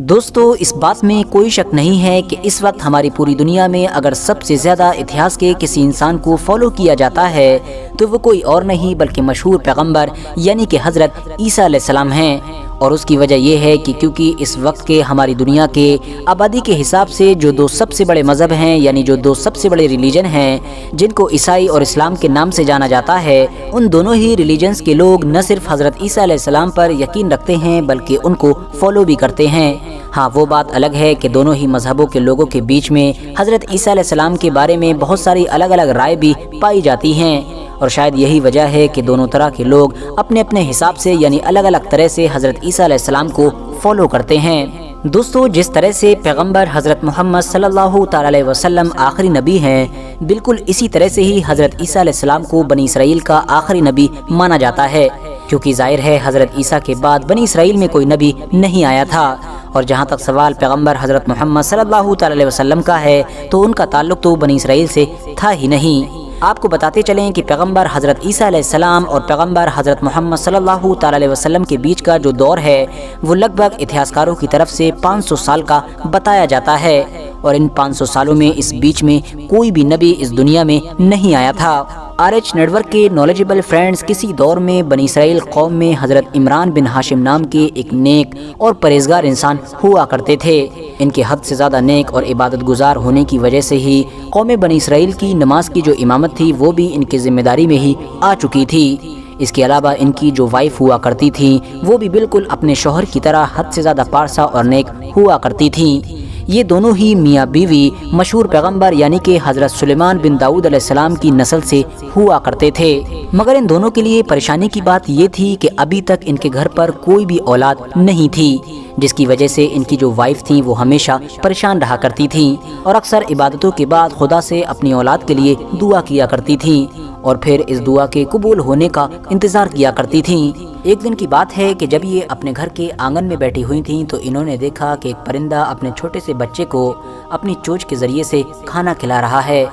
دوستو اس بات میں کوئی شک نہیں ہے کہ اس وقت ہماری پوری دنیا میں اگر سب سے زیادہ اتہاس کے کسی انسان کو فالو کیا جاتا ہے تو وہ کوئی اور نہیں بلکہ مشہور پیغمبر یعنی کہ حضرت عیسیٰ علیہ السلام ہیں۔ اور اس کی وجہ یہ ہے کہ کیونکہ اس وقت کے ہماری دنیا کے آبادی کے حساب سے جو دو سب سے بڑے مذہب ہیں یعنی جو دو سب سے بڑے ریلیجن ہیں جن کو عیسائی اور اسلام کے نام سے جانا جاتا ہے، ان دونوں ہی ریلیجنز کے لوگ نہ صرف حضرت عیسیٰ علیہ السلام پر یقین رکھتے ہیں بلکہ ان کو فالو بھی کرتے ہیں۔ ہاں وہ بات الگ ہے کہ دونوں ہی مذہبوں کے لوگوں کے بیچ میں حضرت عیسیٰ علیہ السلام کے بارے میں بہت ساری الگ الگ رائے بھی پائی جاتی ہیں، اور شاید یہی وجہ ہے کہ دونوں طرح کے لوگ اپنے اپنے حساب سے یعنی الگ الگ طرح سے حضرت عیسیٰ علیہ السلام کو فالو کرتے ہیں۔ دوستو جس طرح سے پیغمبر حضرت محمد صلی اللہ تعالی علیہ وسلم آخری نبی ہیں، بالکل اسی طرح سے ہی حضرت عیسیٰ علیہ السلام کو بنی اسرائیل کا آخری نبی مانا جاتا ہے، کیونکہ ظاہر ہے حضرت عیسیٰ کے بعد بنی اسرائیل میں کوئی نبی نہیں آیا تھا۔ اور جہاں تک سوال پیغمبر حضرت محمد صلی اللہ تعالی علیہ وسلم کا ہے تو ان کا تعلق تو بنی اسرائیل سے تھا ہی نہیں۔ آپ کو بتاتے چلیں کہ پیغمبر حضرت عیسیٰ علیہ السلام اور پیغمبر حضرت محمد صلی اللہ تعالی علیہ وسلم کے بیچ کا جو دور ہے وہ لگ بھگ اتہاسکاروں کی طرف سے 500 سال کا بتایا جاتا ہے، اور ان 500 سالوں میں اس بیچ میں کوئی بھی نبی اس دنیا میں نہیں آیا تھا۔ RH نیٹ ورک کے نالجبل فرینڈز کسی دور میں بنی اسرائیل قوم میں حضرت عمران بن ہاشم نام کے ایک نیک اور پرہیزگار انسان ہوا کرتے تھے۔ ان کے حد سے زیادہ نیک اور عبادت گزار ہونے کی وجہ سے ہی قوم بنی اسرائیل کی نماز کی جو امامت تھی وہ بھی ان کی ذمہ داری میں ہی آ چکی تھی۔ اس کے علاوہ ان کی جو وائف ہوا کرتی تھی وہ بھی بالکل اپنے شوہر کی طرح حد سے زیادہ پارسا اور نیک ہوا کرتی تھی۔ یہ دونوں ہی میاں بیوی مشہور پیغمبر یعنی کہ حضرت سلیمان بن داؤد علیہ السلام کی نسل سے ہوا کرتے تھے، مگر ان دونوں کے لیے پریشانی کی بات یہ تھی کہ ابھی تک ان کے گھر پر کوئی بھی اولاد نہیں تھی، جس کی وجہ سے ان کی جو وائف تھیں وہ ہمیشہ پریشان رہا کرتی تھیں اور اکثر عبادتوں کے بعد خدا سے اپنی اولاد کے لیے دعا کیا کرتی تھیں اور پھر اس دعا کے قبول ہونے کا انتظار کیا کرتی تھیں۔ ایک دن کی بات ہے کہ جب یہ اپنے گھر کے آنگن میں بیٹھی ہوئی تھیں تو انہوں نے دیکھا کہ ایک پرندہ اپنے چھوٹے سے بچے کو اپنی چونچ کے ذریعے سے کھانا کھلا رہا ہے۔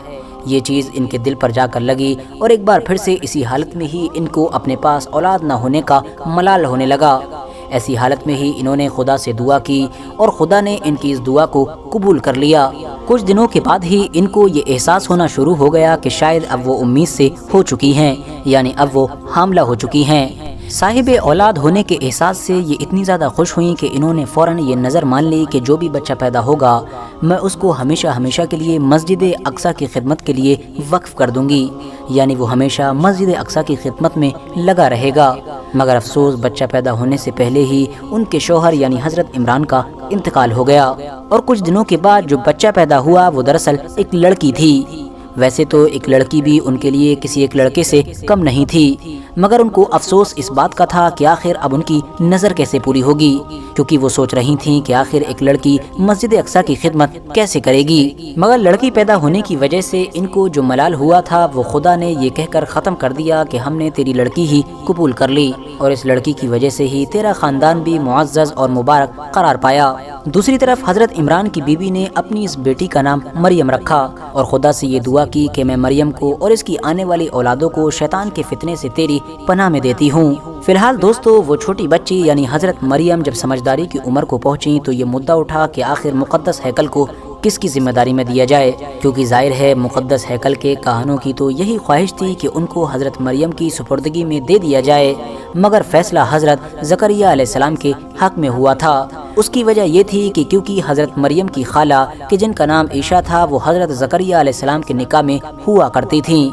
یہ چیز ان کے دل پر جا کر لگی اور ایک بار پھر سے اسی حالت میں ہی ان کو اپنے پاس اولاد نہ ہونے کا ملال ہونے لگا۔ ایسی حالت میں ہی انہوں نے خدا سے دعا کی اور خدا نے ان کی اس دعا کو قبول کر لیا۔ کچھ دنوں کے بعد ہی ان کو یہ احساس ہونا شروع ہو گیا کہ شاید اب وہ امید سے ہو چکی ہیں، یعنی اب وہ حاملہ ہو چکی ہیں۔ صاحب اولاد ہونے کے احساس سے یہ اتنی زیادہ خوش ہوئیں کہ انہوں نے فوراً یہ نظر مان لی کہ جو بھی بچہ پیدا ہوگا میں اس کو ہمیشہ ہمیشہ کے لیے مسجد اقصیٰ کی خدمت کے لیے وقف کر دوں گی، یعنی وہ ہمیشہ مسجد اقصیٰ کی خدمت میں لگا رہے گا۔ مگر افسوس بچہ پیدا ہونے سے پہلے ہی ان کے شوہر یعنی حضرت عمران کا انتقال ہو گیا، اور کچھ دنوں کے بعد جو بچہ پیدا ہوا وہ دراصل ایک لڑکی تھی۔ ویسے تو ایک لڑکی بھی ان کے لیے کسی ایک لڑکے سے کم نہیں تھی، مگر ان کو افسوس اس بات کا تھا کہ آخر اب ان کی نظر کیسے پوری ہوگی، کیونکہ وہ سوچ رہی تھیں کہ آخر ایک لڑکی مسجد اقصیٰ کی خدمت کیسے کرے گی۔ مگر لڑکی پیدا ہونے کی وجہ سے ان کو جو ملال ہوا تھا وہ خدا نے یہ کہہ کر ختم کر دیا کہ ہم نے تیری لڑکی ہی قبول کر لی، اور اس لڑکی کی وجہ سے ہی تیرا خاندان بھی معزز اور مبارک قرار پایا۔ دوسری طرف حضرت عمران کی بیوی نے اپنی اس بیٹی کا نام مریم رکھا اور خدا سے یہ دعا کی کہ میں مریم کو اور اس کی آنے والی اولادوں کو شیطان کے فتنے سے تیری پناہ میں دیتی ہوں۔ فی الحال دوستو وہ چھوٹی بچی یعنی حضرت مریم جب سمجھداری کی عمر کو پہنچی تو یہ مدعا اٹھا کہ آخر مقدس ہیکل کو کس کی ذمہ داری میں دیا جائے، کیونکہ ظاہر ہے مقدس ہیکل کے کاہنوں کی تو یہی خواہش تھی کہ ان کو حضرت مریم کی سپردگی میں دے دیا جائے، مگر فیصلہ حضرت زکریا علیہ السلام کے حق میں ہوا تھا۔ اس کی وجہ یہ تھی کہ کیونکہ حضرت مریم کی خالہ کہ جن کا نام عیشا تھا وہ حضرت زکریا علیہ السلام کے نکاح میں ہوا کرتی تھیں،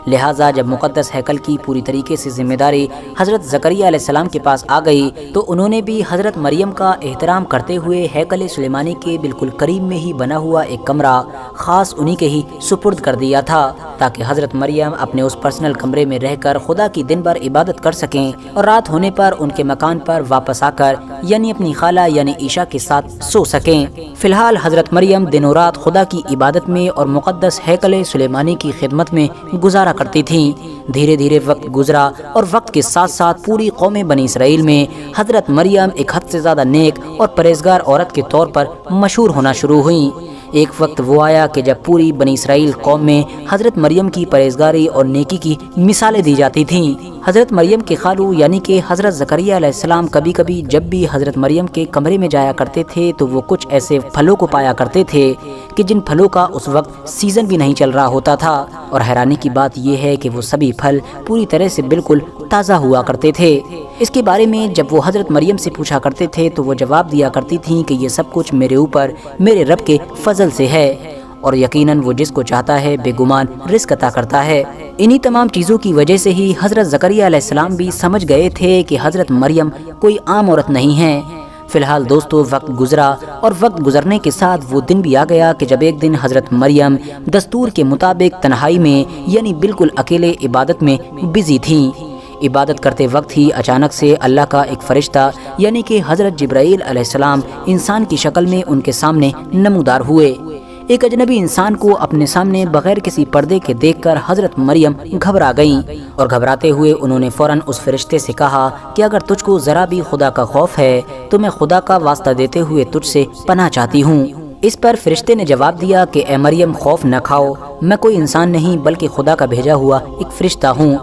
لہٰذا جب مقدس ہیکل کی پوری طریقے سے ذمہ داری حضرت زکریا علیہ السلام کے پاس آ گئی تو انہوں نے بھی حضرت مریم کا احترام کرتے ہوئے ہیکل سلیمانی کے بالکل قریب میں ہی بنا ہوا ایک کمرہ خاص انہی کے ہی سپرد کر دیا تھا، تاکہ حضرت مریم اپنے اس پرسنل کمرے میں رہ کر خدا کی دن بھر عبادت کر سکیں اور رات ہونے پر ان کے مکان پر واپس آ کر یعنی اپنی خالہ یعنی عیشا کے ساتھ سو سکیں۔ فی الحال حضرت مریم دن و رات خدا کی عبادت میں اور مقدس ہیکل سلیمانی کی خدمت میں گزارا کرتی تھیں۔ دھیرے دھیرے وقت گزرا اور وقت کے ساتھ ساتھ پوری قوم بنی اسرائیل میں حضرت مریم ایک حد سے زیادہ نیک اور پرہیزگار عورت کے طور پر مشہور ہونا شروع ہوئیں۔ ایک وقت وہ آیا کہ جب پوری بنی اسرائیل قوم میں حضرت مریم کی پرہیزگاری اور نیکی کی مثالیں دی جاتی تھیں۔ حضرت مریم کے خالو یعنی کہ حضرت زکریا علیہ السلام کبھی کبھی جب بھی حضرت مریم کے کمرے میں جایا کرتے تھے تو وہ کچھ ایسے پھلوں کو پایا کرتے تھے کہ جن پھلوں کا اس وقت سیزن بھی نہیں چل رہا ہوتا تھا، اور حیرانی کی بات یہ ہے کہ وہ سبھی پھل پوری طرح سے بالکل تازہ ہوا کرتے تھے۔ اس کے بارے میں جب وہ حضرت مریم سے پوچھا کرتے تھے تو وہ جواب دیا کرتی تھیں کہ یہ سب کچھ میرے اوپر میرے رب کے فضل سے ہے، اور یقیناً وہ جس کو چاہتا ہے بے گمان رزق عطا کرتا ہے۔ انہی تمام چیزوں کی وجہ سے ہی حضرت زکریا علیہ السلام بھی سمجھ گئے تھے کہ حضرت مریم کوئی عام عورت نہیں ہے۔ فی الحال دوستو، وقت گزرا اور وقت گزرنے کے ساتھ وہ دن بھی آ گیا کہ جب ایک دن حضرت مریم دستور کے مطابق تنہائی میں یعنی بالکل اکیلے عبادت میں بزی تھیں۔ عبادت کرتے وقت ہی اچانک سے اللہ کا ایک فرشتہ یعنی کہ حضرت جبرائیل علیہ السلام انسان کی شکل میں ان کے سامنے نمودار ہوئے۔ ایک اجنبی انسان کو اپنے سامنے بغیر کسی پردے کے دیکھ کر حضرت مریم گھبرا گئیں، اور گھبراتے ہوئے انہوں نے فوراً اس فرشتے سے کہا کہ اگر تجھ کو ذرا بھی خدا کا خوف ہے تو میں خدا کا واسطہ دیتے ہوئے تجھ سے پناہ چاہتی ہوں۔ اس پر فرشتے نے جواب دیا کہ اے مریم، خوف نہ کھاؤ، میں کوئی انسان نہیں بلکہ خدا کا بھیجا ہوا ایک فرشتہ ہوں،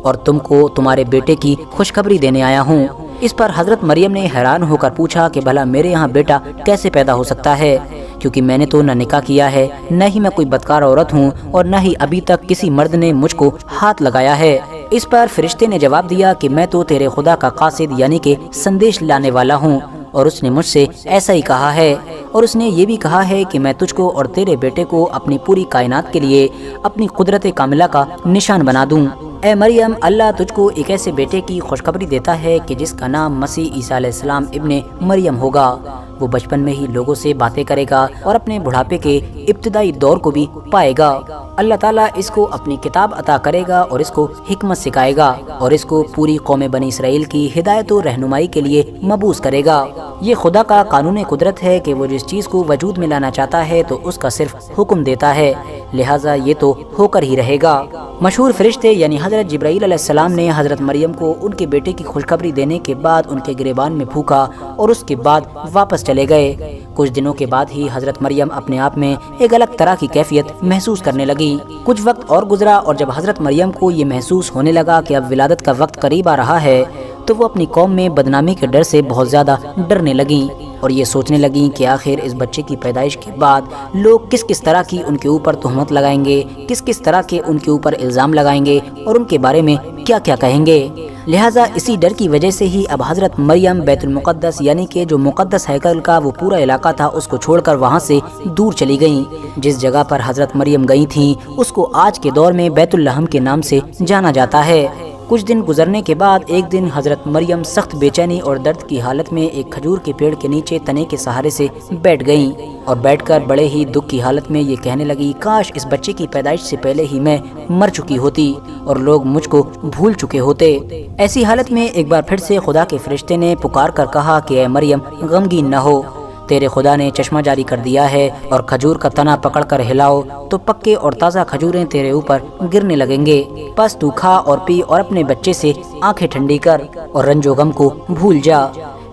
اور تم کو تمہارے بیٹے کی خوشخبری دینے آیا ہوں۔ اس پر حضرت مریم نے حیران ہو کر پوچھا کہ بھلا میرے یہاں بیٹا کیسے پیدا ہو سکتا ہے، کیونکہ میں نے تو نہ نکاح کیا ہے، نہ ہی میں کوئی بدکار عورت ہوں، اور نہ ہی ابھی تک کسی مرد نے مجھ کو ہاتھ لگایا ہے۔ اس پر فرشتے نے جواب دیا کہ میں تو تیرے خدا کا قاصد یعنی کہ سندیش لانے والا ہوں، اور اس نے مجھ سے ایسا ہی کہا ہے، اور اس نے یہ بھی کہا ہے کہ میں تجھ کو اور تیرے بیٹے کو اپنی پوری کائنات کے لیے اپنی قدرت کاملہ کا نشان بنا دوں۔ اے مریم، اللہ تجھ کو ایک ایسے بیٹے کی خوشخبری دیتا ہے کہ جس کا نام مسیح عیسیٰ علیہ السلام ابن مریم ہوگا۔ وہ بچپن میں ہی لوگوں سے باتیں کرے گا اور اپنے بڑھاپے کے ابتدائی دور کو بھی پائے گا۔ اللہ تعالیٰ اس کو اپنی کتاب عطا کرے گا اور اس کو حکمت سکھائے گا، اور اس کو پوری قوم بنی اسرائیل کی ہدایت و رہنمائی کے لیے مبعوث کرے گا۔ یہ خدا کا قانون قدرت ہے کہ وہ جس چیز کو وجود میں لانا چاہتا ہے تو اس کا صرف حکم دیتا ہے، لہٰذا یہ تو ہو کر ہی رہے گا۔ مشہور فرشتے یعنی حضرت جبرائیل علیہ السلام نے حضرت مریم کو ان کے بیٹے کی خوشخبری دینے کے بعد ان کے گریبان میں پھونکا اور اس کے بعد واپس چلے گئے۔ کچھ دنوں کے بعد ہی حضرت مریم اپنے آپ میں ایک الگ طرح کی کیفیت محسوس کرنے لگی۔ کچھ وقت اور گزرا اور جب حضرت مریم کو یہ محسوس ہونے لگا کہ اب ولادت کا وقت قریب آ رہا ہے تو وہ اپنی قوم میں بدنامی کے ڈر سے بہت زیادہ ڈرنے لگیں، اور یہ سوچنے لگیں کہ آخر اس بچے کی پیدائش کے بعد لوگ کس کس طرح کی ان کے اوپر تہمت لگائیں گے، کس کس طرح کے ان کے اوپر الزام لگائیں گے، اور ان کے بارے میں کیا کیا کہیں گے۔ لہٰذا اسی ڈر کی وجہ سے ہی اب حضرت مریم بیت المقدس یعنی کہ جو مقدس ہیکل کا وہ پورا علاقہ تھا اس کو چھوڑ کر وہاں سے دور چلی گئیں۔ جس جگہ پر حضرت مریم گئی تھیں اس کو آج کے دور میں بیت اللحم کے نام سے جانا جاتا ہے۔ کچھ دن گزرنے کے بعد ایک دن حضرت مریم سخت بے چینی اور درد کی حالت میں ایک کھجور کے پیڑ کے نیچے تنے کے سہارے سے بیٹھ گئیں، اور بیٹھ کر بڑے ہی دکھ کی حالت میں یہ کہنے لگی، کاش اس بچے کی پیدائش سے پہلے ہی میں مر چکی ہوتی اور لوگ مجھ کو بھول چکے ہوتے۔ ایسی حالت میں ایک بار پھر سے خدا کے فرشتے نے پکار کر کہا کہ اے مریم، غمگین نہ ہو، تیرے خدا نے چشمہ جاری کر دیا ہے، اور کھجور کا تنا پکڑ کر ہلاؤ تو پکے اور تازہ کھجوریں تیرے اوپر گرنے لگیں گے، پس تو کھا اور پی اور اپنے بچے سے آنکھیں ٹھنڈی کر اور رنج و غم کو بھول جا۔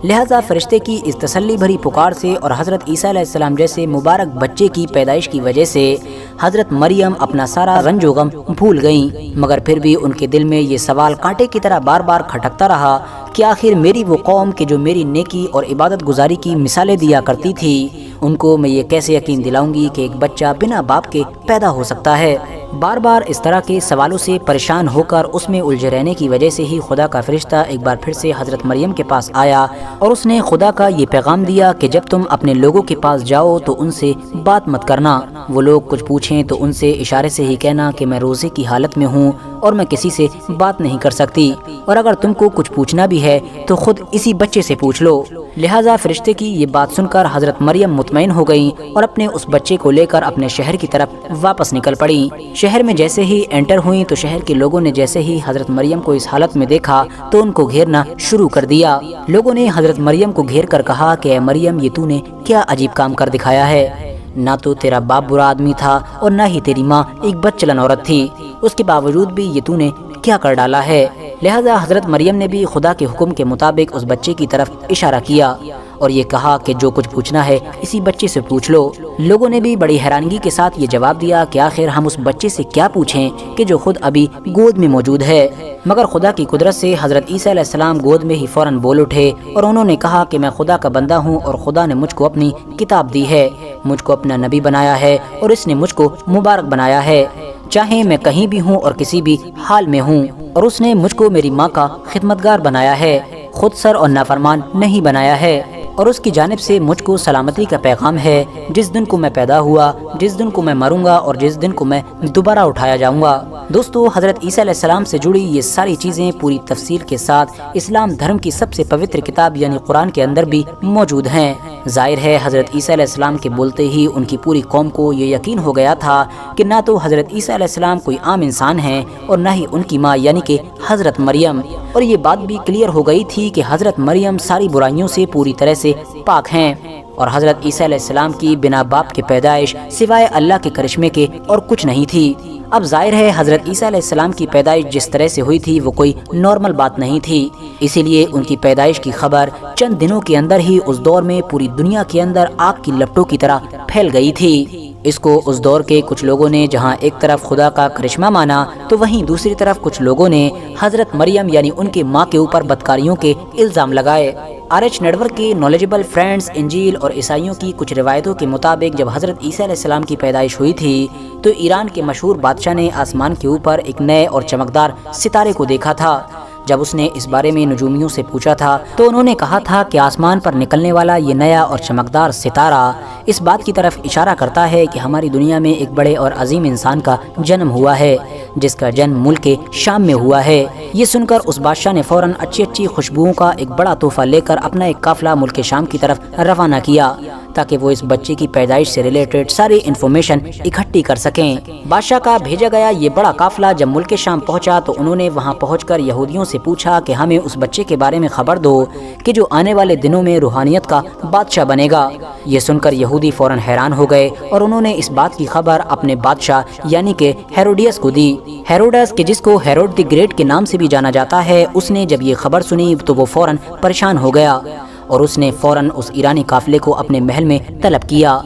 لہٰذا فرشتے کی اس تسلی بھری پکار سے اور حضرت عیسیٰ علیہ السلام جیسے مبارک بچے کی پیدائش کی وجہ سے حضرت مریم اپنا سارا رنج و غم بھول گئیں، مگر پھر بھی ان کے دل میں یہ سوال کانٹے کی طرح بار بار کھٹکتا رہا کہ آخر میری وہ قوم کہ جو میری نیکی اور عبادت گزاری کی مثالیں دیا کرتی تھی، ان کو میں یہ کیسے یقین دلاؤں گی کہ ایک بچہ بنا باپ کے پیدا ہو سکتا ہے۔ بار بار اس طرح کے سوالوں سے پریشان ہو کر اس میں الجھے رہنے کی وجہ سے ہی خدا کا فرشتہ ایک بار پھر سے حضرت مریم کے پاس آیا اور اس نے خدا کا یہ پیغام دیا کہ جب تم اپنے لوگوں کے پاس جاؤ تو ان سے بات مت کرنا، وہ لوگ کچھ پوچھیں تو ان سے اشارے سے ہی کہنا کہ میں روزے کی حالت میں ہوں اور میں کسی سے بات نہیں کر سکتی، اور اگر تم کو کچھ پوچھنا بھی ہے تو خود اسی بچے سے پوچھ لو۔ لہٰذا فرشتے کی یہ بات سن کر حضرت مریم مطمئن ہو گئیں اور اپنے اس بچے کو لے کر اپنے شہر کی طرف واپس نکل پڑیں۔ شہر میں جیسے ہی انٹر ہوئیں تو شہر کے لوگوں نے جیسے ہی حضرت مریم کو اس حالت میں دیکھا تو ان کو گھیرنا شروع کر دیا۔ لوگوں نے حضرت مریم کو گھیر کر کہا کہ اے مریم، یہ تو نے کیا عجیب کام کر دکھایا ہے، نہ تو تیرا باپ برا آدمی تھا اور نہ ہی تیری ماں ایک بدچلن عورت تھی، اس کے باوجود بھی یہ تو نے کیا کر ڈالا ہے۔ لہذا حضرت مریم نے بھی خدا کے حکم کے مطابق اس بچے کی طرف اشارہ کیا اور یہ کہا کہ جو کچھ پوچھنا ہے اسی بچے سے پوچھ لو۔ لوگوں نے بھی بڑی حیرانگی کے ساتھ یہ جواب دیا کہ آخر ہم اس بچے سے کیا پوچھیں کہ جو خود ابھی گود میں موجود ہے، مگر خدا کی قدرت سے حضرت عیسیٰ علیہ السلام گود میں ہی فوراً بول اٹھے اور انہوں نے کہا کہ میں خدا کا بندہ ہوں اور خدا نے مجھ کو اپنی کتاب دی ہے، مجھ کو اپنا نبی بنایا ہے اور اس نے مجھ کو مبارک بنایا ہے، چاہے میں کہیں بھی ہوں اور کسی بھی حال میں ہوں، اور اس نے مجھ کو میری ماں کا خدمتگار بنایا ہے، خود سر اور نافرمان نہیں بنایا ہے، اور اس کی جانب سے مجھ کو سلامتی کا پیغام ہے۔ جس دن کو میں پیدا ہوا، جس دن کو میں مروں گا اور جس دن کو میں دوبارہ اٹھایا جاؤں گا۔ دوستو، حضرت عیسیٰ علیہ السلام سے جڑی یہ ساری چیزیں پوری تفصیل کے ساتھ اسلام دھرم کی سب سے پوتر کتاب یعنی قرآن کے اندر بھی موجود ہیں۔ ظاہر ہے حضرت عیسیٰ علیہ السلام کے بولتے ہی ان کی پوری قوم کو یہ یقین ہو گیا تھا کہ نہ تو حضرت عیسیٰ علیہ السلام کوئی عام انسان ہیں اور نہ ہی ان کی ماں یعنی کہ حضرت مریم، اور یہ بات بھی کلیئر ہو گئی تھی کہ حضرت مریم ساری برائیوں سے پوری طرح سے پاک ہیں، اور حضرت عیسیٰ علیہ السلام کی بنا باپ کی پیدائش سوائے اللہ کے کرشمے کے اور کچھ نہیں تھی۔ اب ظاہر ہے حضرت عیسیٰ علیہ السلام کی پیدائش جس طرح سے ہوئی تھی وہ کوئی نارمل بات نہیں تھی، اسی لیے ان کی پیدائش کی خبر چند دنوں کے اندر ہی اس دور میں پوری دنیا کے اندر آگ کی لپٹوں کی طرح پھیل گئی تھی۔ اس کو اس دور کے کچھ لوگوں نے جہاں ایک طرف خدا کا کرشمہ مانا تو وہیں دوسری طرف کچھ لوگوں نے حضرت مریم یعنی ان کی ماں کے اوپر بدکاریوں کے الزام لگائے۔ RH نیٹورک کے نالجبل فرینڈز، انجیل اور عیسائیوں کی کچھ روایتوں کے مطابق جب حضرت عیسیٰ علیہ السلام کی پیدائش ہوئی تھی تو ایران کے مشہور بادشاہ نے آسمان کے اوپر ایک نئے اور چمکدار ستارے کو دیکھا تھا۔ جب اس نے اس بارے میں نجومیوں سے پوچھا تھا تو انہوں نے کہا تھا کہ آسمان پر نکلنے والا یہ نیا اور چمکدار ستارہ اس بات کی طرف اشارہ کرتا ہے کہ ہماری دنیا میں ایک بڑے اور عظیم انسان کا جنم ہوا ہے جس کا جنم ملک شام میں ہوا ہے۔ یہ سن کر اس بادشاہ نے فوراً اچھی خوشبوؤں کا ایک بڑا تحفہ لے کر اپنا ایک قافلہ ملک شام کی طرف روانہ کیا تاکہ وہ اس بچے کی پیدائش سے ریلیٹڈ ساری انفارمیشن اکٹھی کر سکیں۔ بادشاہ کا بھیجا گیا یہ بڑا قافلہ جب ملک شام پہنچا تو انہوں نے وہاں پہنچ کر یہودیوں سے پوچھا کہ ہمیں اس بچے کے بارے میں خبر دو کہ جو آنے والے دنوں میں روحانیت کا بادشاہ بنے گا۔ یہ سن کر یہودی فوراً حیران ہو گئے اور انہوں نے اس بات کی خبر اپنے بادشاہ یعنی کہ ہیروڈیس کو دی۔ ہیروڈس کہ جس کو ہیروڈ دی گریٹ کے نام سے بھی جانا جاتا ہے، اس نے جب یہ خبر سنی تو وہ فوراً پریشان ہو گیا اور اس نے فوراً اس ایرانی قافلے کو اپنے محل میں طلب کیا۔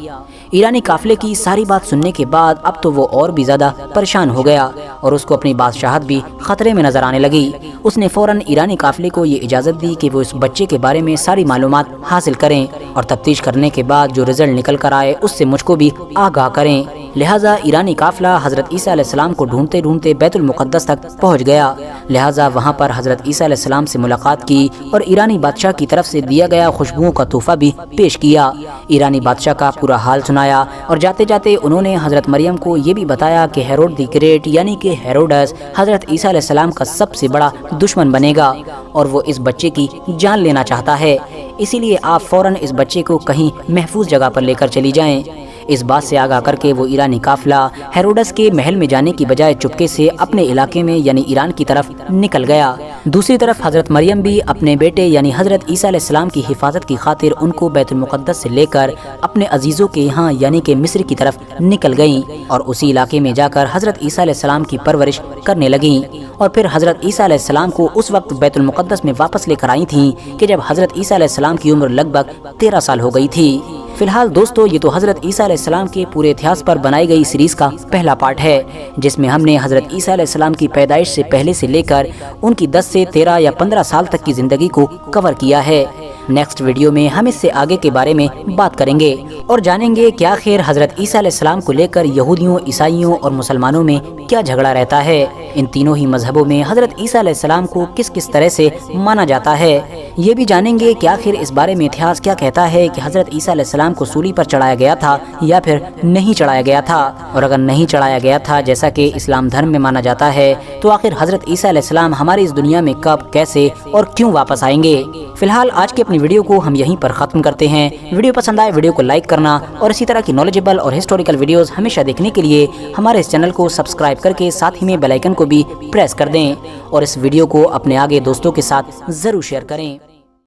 ایرانی قافلے کی ساری بات سننے کے بعد اب تو وہ اور بھی زیادہ پریشان ہو گیا اور اس کو اپنی بادشاہت بھی خطرے میں نظر آنے لگی۔ اس نے فوراً ایرانی قافلے کو یہ اجازت دی کہ وہ اس بچے کے بارے میں ساری معلومات حاصل کریں اور تفتیش کرنے کے بعد جو رزلٹ نکل کر آئے اس سے مجھ کو بھی آگاہ کریں۔ لہٰذا ایرانی قافلہ حضرت عیسیٰ علیہ السلام کو ڈھونڈتے ڈھونڈتے بیت المقدس تک پہنچ گیا۔ لہٰذا وہاں پر حضرت عیسیٰ علیہ السلام سے ملاقات کی اور ایرانی بادشاہ کی طرف سے دیا گیا خوشبوؤں کا تحفہ بھی پیش کیا۔ ایرانی بادشاہ کا پورا حال سنایا اور جاتے جاتے انہوں نے حضرت مریم کو یہ بھی بتایا کہ ہیروڈ دی گریٹ یعنی کہ ہیروڈس حضرت عیسیٰ علیہ السلام کا سب سے بڑا دشمن بنے گا اور وہ اس بچے کی جان لینا چاہتا ہے، اسی لیے آپ فوراً اس بچے کو کہیں محفوظ جگہ پر لے کر چلی جائیں۔ اس بات سے آگاہ کر کے وہ ایرانی قافلہ ہیروڈس کے محل میں جانے کی بجائے چپکے سے اپنے علاقے میں یعنی ایران کی طرف نکل گیا۔ دوسری طرف حضرت مریم بھی اپنے بیٹے یعنی حضرت عیسیٰ علیہ السلام کی حفاظت کی خاطر ان کو بیت المقدس سے لے کر اپنے عزیزوں کے یہاں یعنی کہ مصر کی طرف نکل گئیں اور اسی علاقے میں جا کر حضرت عیسیٰ علیہ السلام کی پرورش کرنے لگیں اور پھر حضرت عیسیٰ علیہ السلام کو اس وقت بیت المقدس میں واپس لے کر آئی تھیں کہ جب حضرت عیسیٰ علیہ السلام کی عمر لگ بھگ 13 سال ہو گئی تھی۔ فی الحال دوستو، یہ تو حضرت عیسیٰ علیہ السلام کے پورے اتہاس پر بنائی گئی سیریز کا پہلا پارٹ ہے جس میں ہم نے حضرت عیسیٰ علیہ السلام کی پیدائش سے پہلے سے لے کر ان کی 10 سے 13 یا 15 سال تک کی زندگی کو کور کیا ہے۔ نیکسٹ ویڈیو میں ہم اس سے آگے کے بارے میں بات کریں گے اور جانیں گے کہ آخر حضرت عیسیٰ علیہ السلام کو لے کر یہودیوں، عیسائیوں اور مسلمانوں میں کیا جھگڑا رہتا ہے۔ ان تینوں ہی مذہبوں میں حضرت عیسیٰ علیہ السلام کو کس کس طرح سے مانا جاتا ہے۔ یہ بھی جانیں گے کہ آخر اس بارے میں اتہاس کیا کہتا ہے کہ حضرت عیسیٰ علیہ السلام کو سولی پر چڑھایا گیا تھا یا پھر نہیں چڑھایا گیا تھا، اور اگر نہیں چڑھایا گیا تھا جیسا کہ اسلام دھرم میں مانا جاتا ہے تو آخر حضرت عیسیٰ علیہ السلام ہماری اس دنیا میں کب، کیسے اور کیوں واپس آئیں گے۔ فی الحال آج کی اپنی ویڈیو کو ہم یہیں پر ختم کرتے ہیں۔ ویڈیو پسند آئے ویڈیو کو لائک کرنا اور اسی طرح کی نالجبل اور ہسٹوریکل ویڈیوز ہمیشہ دیکھنے کے لیے ہمارے اس چینل کو سبسکرائب کر کے ساتھ ہی میں بیل آئیکن کو بھی پریس کر دیں اور اس ویڈیو کو اپنے آگے دوستوں کے ساتھ ضرور شیئر کریں۔